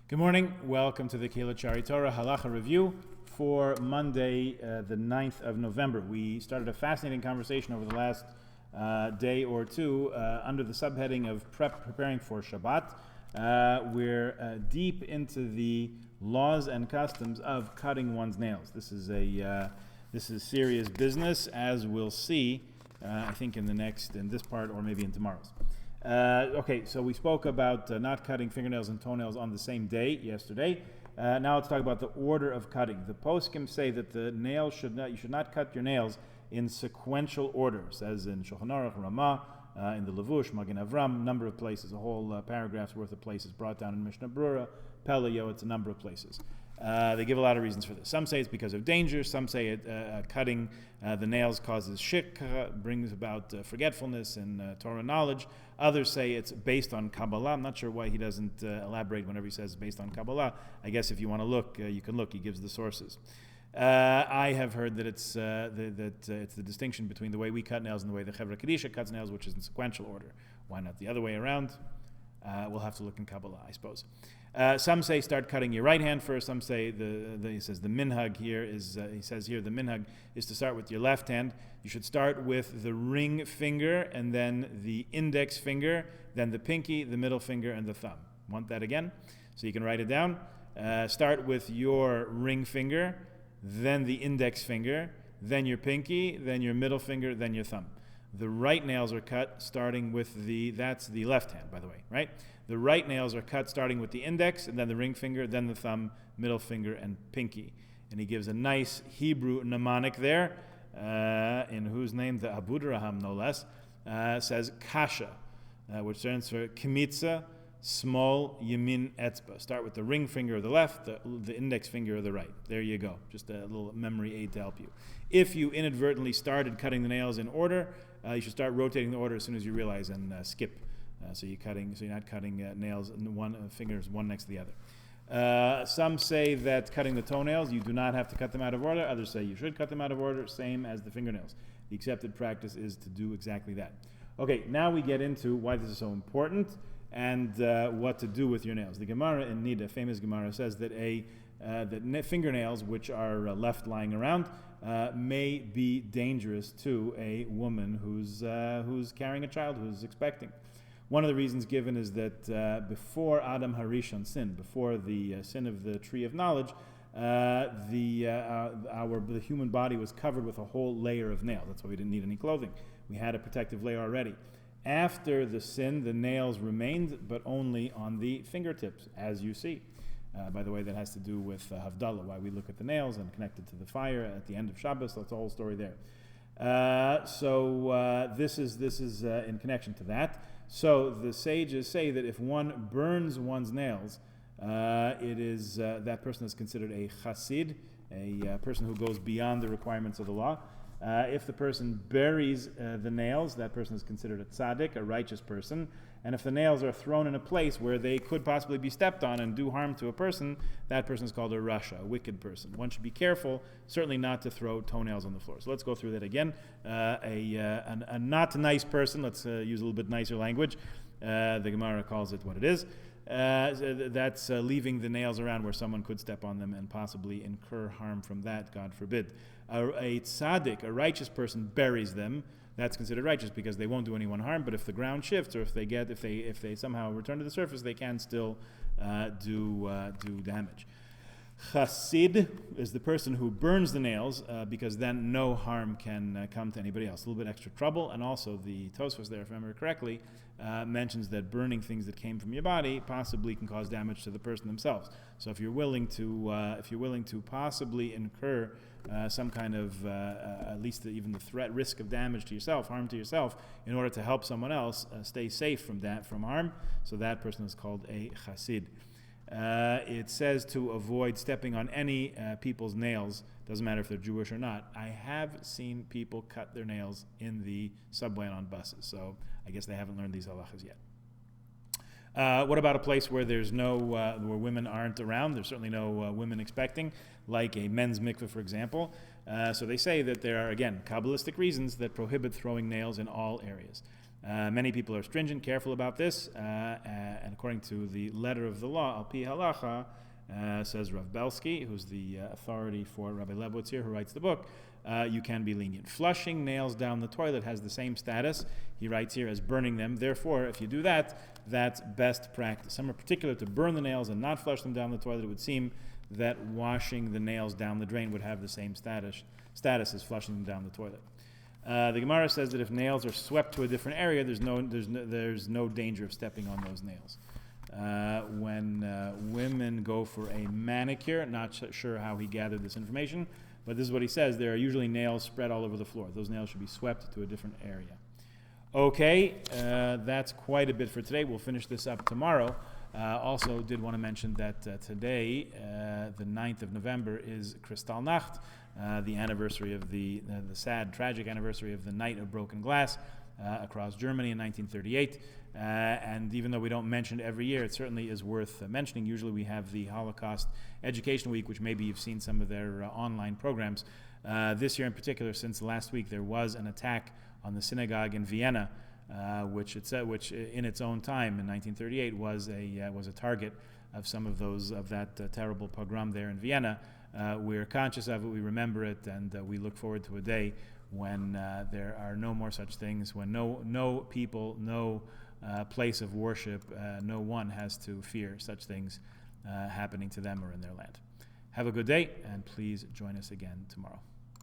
Good morning. Welcome to the Halacha Review Review for Monday, the 9th of November. We started a fascinating conversation over the last day or two under the subheading of preparing for Shabbat. We're deep into the laws and customs of cutting one's nails. This is serious business, as we'll see. I think in this part, or maybe in tomorrow's. So we spoke about not cutting fingernails and toenails on the same day yesterday. Now let's talk about the order of cutting. The poskim say that you should not cut your nails in sequential order, says in Shulchan Aruch, Ramah, in the Levush, Magen Avram, number of places, a whole paragraph's worth of places brought down in Mishnah Brura, Pelayo, it's a number of places. They give a lot of reasons for this. Some say it's because of danger. Some say cutting the nails causes shik, brings about forgetfulness and Torah knowledge. Others say it's based on Kabbalah. I'm not sure why he doesn't elaborate whenever he says it's based on Kabbalah. I guess if you want to look, you can look. He gives the sources. I have heard that it's the distinction between the way we cut nails and the way the Chevra Kadisha cuts nails, which is in sequential order. Why not the other way around? We'll have to look in Kabbalah, I suppose. Some say start cutting your right hand first. Some say he says the minhag here is the minhag is to start with your left hand. You should start with the ring finger and then the index finger, then the pinky, the middle finger, and the thumb. Want that again? So you can write it down. Start with your ring finger, then the index finger, then your pinky, then your middle finger, then your thumb. The right nails are cut starting with that's the left hand, by the way, right? The right nails are cut starting with the index, and then the ring finger, then the thumb, middle finger, and pinky. And he gives a nice Hebrew mnemonic there, in whose name the Abu Raham, no less, says kasha, which stands for kmitza, small yamin etzba. Start with the ring finger of the left, the index finger of the right. There you go. Just a little memory aid to help you. If you inadvertently started cutting the nails in order, you should start rotating the order as soon as you realize and skip. So you're not cutting nails in fingers one next to the other. Some say that cutting the toenails, you do not have to cut them out of order. Others say you should cut them out of order, same as the fingernails. The accepted practice is to do exactly that. Okay, now we get into why this is so important and what to do with your nails. The Gemara in Nida, famous Gemara, says that that fingernails, which are left lying around, may be dangerous to a woman who's carrying a child, who's expecting. One of the reasons given is that before Adam Harishon sinned, before the sin of the tree of knowledge, the human body was covered with a whole layer of nails. That's why we didn't need any clothing. We had a protective layer already. After the sin, the nails remained, but only on the fingertips, as you see. By the way, that has to do with Havdalah, why we look at the nails and connect it to the fire at the end of Shabbos. That's the whole story there. This is in connection to that. So the sages say that if one burns one's nails, that person is considered a chassid, a person who goes beyond the requirements of the law. If the person buries the nails, that person is considered a tzaddik, a righteous person. And if the nails are thrown in a place where they could possibly be stepped on and do harm to a person, that person is called a rasha, a wicked person. One should be careful, certainly not to throw toenails on the floor. So let's go through that again. A not nice person, let's use a little bit nicer language. The Gemara calls it what it is. That's leaving the nails around where someone could step on them and possibly incur harm from that, God forbid. A tzaddik, a righteous person, buries them. That's considered righteous because they won't do anyone harm. But if the ground shifts, or if they somehow return to the surface, they can still do damage. Chassid is the person who burns the nails because then no harm can come to anybody else. A little bit extra trouble, and also the Tosfos there, if I remember correctly, mentions that burning things that came from your body possibly can cause damage to the person themselves. So if you're willing to possibly incur some kind of at least even the risk of damage to yourself, harm to yourself, in order to help someone else stay safe from harm, so that person is called a chassid. It says to avoid stepping on any people's nails. Doesn't matter if they're Jewish or not. I have seen people cut their nails in the subway and on buses, so I guess they haven't learned these halachas yet. What about a place where there's where women aren't around? There's certainly no women expecting, like a men's mikveh, for example. So they say that there are, again, Kabbalistic reasons that prohibit throwing nails in all areas. Many people are stringent, careful about this, and according to the letter of the law, Al Pi Halacha, says Rav Belsky, who's the authority for Rabbi Lebowitz here, who writes the book, you can be lenient. Flushing nails down the toilet has the same status, he writes here, as burning them. Therefore, if you do that, that's best practice. Some are particular to burn the nails and not flush them down the toilet. It would seem that washing the nails down the drain would have the same status as flushing them down the toilet. The Gemara says that if nails are swept to a different area, there's no danger of stepping on those nails. When women go for a manicure, not sure how he gathered this information, but this is what he says: there are usually nails spread all over the floor. Those nails should be swept to a different area. Okay, that's quite a bit for today. We'll finish this up tomorrow. Also did want to mention that today, the 9th of November, is Kristallnacht, the anniversary of the sad, tragic anniversary of the Night of Broken Glass across Germany in 1938. And even though we don't mention it every year, it certainly is worth mentioning. Usually we have the Holocaust Education Week, which maybe you've seen some of their online programs. This year in particular, since last week, there was an attack on the synagogue in Vienna, which in its own time in 1938 was a target of some of that terrible pogrom there in Vienna. We're conscious of it, we remember it, and we look forward to a day when there are no more such things, when no people, no place of worship, no one has to fear such things happening to them or in their land. Have a good day, and please join us again tomorrow.